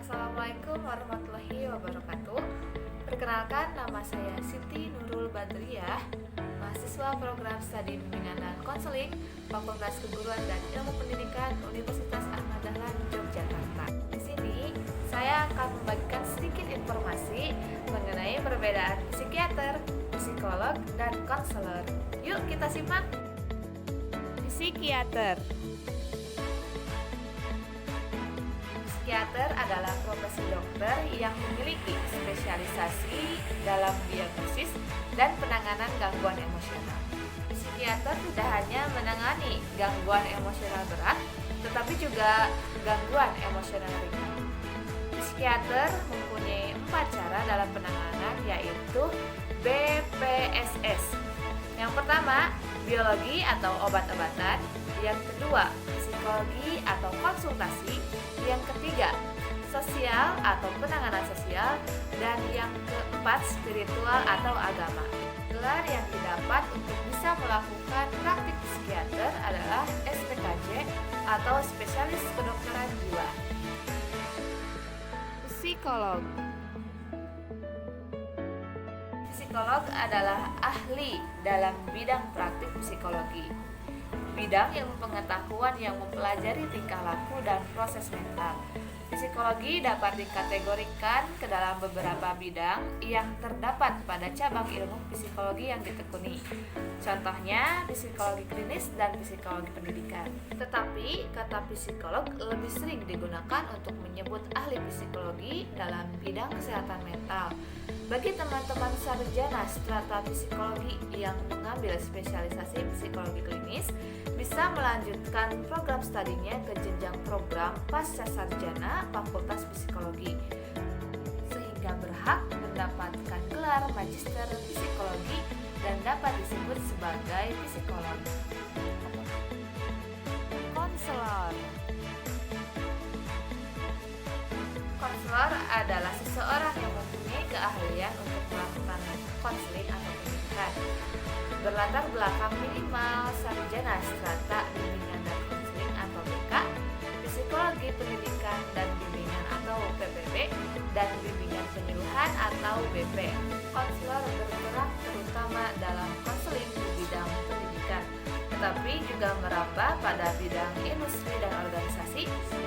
Assalamualaikum warahmatullahi wabarakatuh. Perkenalkan, nama saya Siti Nurul Badriyah, mahasiswa program studi bimbingan dan konseling Fakultas Keguruan dan Ilmu Pendidikan Universitas Ahmad Dahlan Yogyakarta. Di sini saya akan membagikan sedikit informasi mengenai perbedaan psikiater, psikolog, dan konselor. Yuk kita simak. Psikiater. Psikiater adalah profesi dokter yang memiliki spesialisasi dalam diagnosis dan penanganan gangguan emosional. Psikiater tidak hanya menangani gangguan emosional berat, tetapi juga gangguan emosional ringan. Psikiater mempunyai 4 cara dalam penanganan, yaitu BPSS. Yang pertama, biologi atau obat-obatan. Yang kedua, psikologi atau konsultasi. Yang ketiga, sosial atau penanganan sosial. Dan yang keempat, spiritual atau agama. Gelar yang didapat untuk bisa melakukan praktik psikiater adalah SPKJ atau Spesialis Kedokteran Jiwa. Psikolog. Psikolog adalah ahli dalam bidang praktik psikologi. Bidang ilmu pengetahuan yang mempelajari tingkah laku dan proses mental. Psikologi dapat dikategorikan ke dalam beberapa bidang yang terdapat pada cabang ilmu psikologi yang ditekuni. Contohnya, psikologi klinis dan psikologi pendidikan. Tetapi, kata psikolog lebih sering digunakan untuk menyebut ahli psikologi dalam bidang kesehatan mental. Bagi teman-teman sarjana strata psikologi yang mengambil spesialisasi psikologi klinis, bisa melanjutkan program studinya ke jenjang program pasca sarjana Fakultas Psikologi, sehingga berhak mendapatkan gelar Magister Psikologi dan dapat disebut sebagai psikolog. Konselor. Konselor adalah seseorang yang mempunyai keahlian untuk melakukan konseling atau pendidikan, berlatar belakang minimal sarjana strata bimbingan dan konseling atau BK, psikologi pendidikan dan bimbingan atau PPB, dan bimbingan penyuluhan atau BP. Konselor bergerak terutama dalam konseling di bidang pendidikan, tetapi juga merambah pada bidang industri dan organisasi,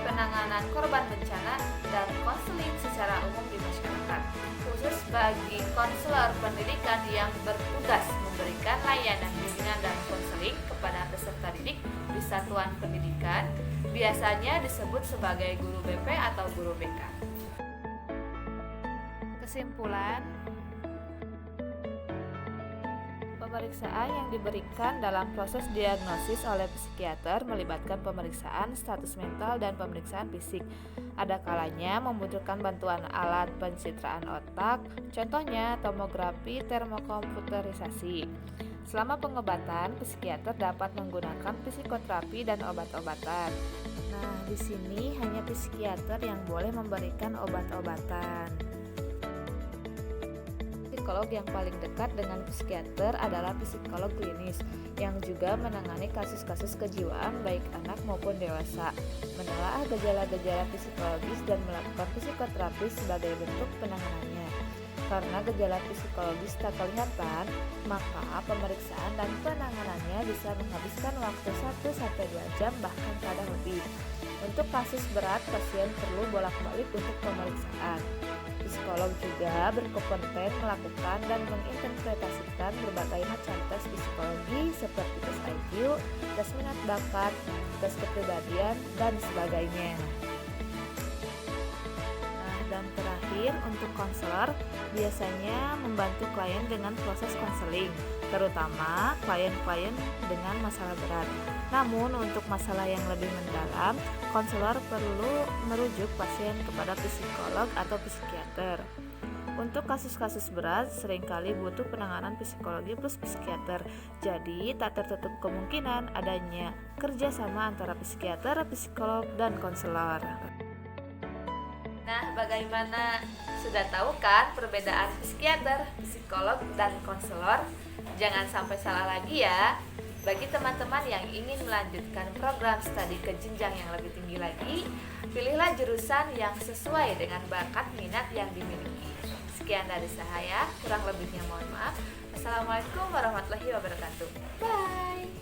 penanganan korban bencana, dan konseling secara umum di masyarakat. Khusus bagi konselor pendidikan yang bertugas memberikan layanan bimbingan dan konseling kepada peserta didik di satuan pendidikan, biasanya disebut sebagai guru BP atau guru BK. Kesimpulan, pemeriksaan yang diberikan dalam proses diagnosis oleh psikiater melibatkan pemeriksaan status mental dan pemeriksaan fisik. Ada kalanya membutuhkan bantuan alat pencitraan otak, contohnya tomografi termokomputerisasi. Selama pengobatan, psikiater dapat menggunakan psikoterapi dan obat-obatan. Nah, di sini hanya psikiater yang boleh memberikan obat-obatan. Psikolog yang paling dekat dengan psikiater adalah psikolog klinis yang juga menangani kasus-kasus kejiwaan baik anak maupun dewasa, menelaah gejala-gejala psikologis dan melakukan psikoterapi sebagai bentuk penanganannya. Karena gejala psikologis tak kelihatan, maka pemeriksaan dan penanganannya bisa menghabiskan waktu 1-2 jam bahkan kadang lebih. Untuk kasus berat, pasien perlu bolak-balik untuk pemeriksaan. Psikolog juga berkompeten melakukan dan menginterpretasikan berbagai macam tes psikologi seperti tes IQ, tes minat bakat, tes kepribadian, dan sebagainya. Nah, dan terakhir untuk konselor biasanya membantu klien dengan proses konseling, terutama klien-klien dengan masalah berat. Namun untuk masalah yang lebih mendalam, konselor perlu merujuk pasien kepada psikolog atau psikiater. Untuk kasus-kasus berat, seringkali butuh penanganan psikologi plus psikiater. Jadi, tak tertutup kemungkinan adanya kerjasama antara psikiater, psikolog, dan konselor. Nah, bagaimana? Sudah tahu kan perbedaan psikiater, psikolog, dan konselor? Jangan sampai salah lagi ya. Bagi teman-teman yang ingin melanjutkan program studi ke jenjang yang lebih tinggi lagi, pilihlah jurusan yang sesuai dengan bakat minat yang dimiliki. Sekian dari saya, kurang lebihnya mohon maaf. Assalamualaikum warahmatullahi wabarakatuh. Bye.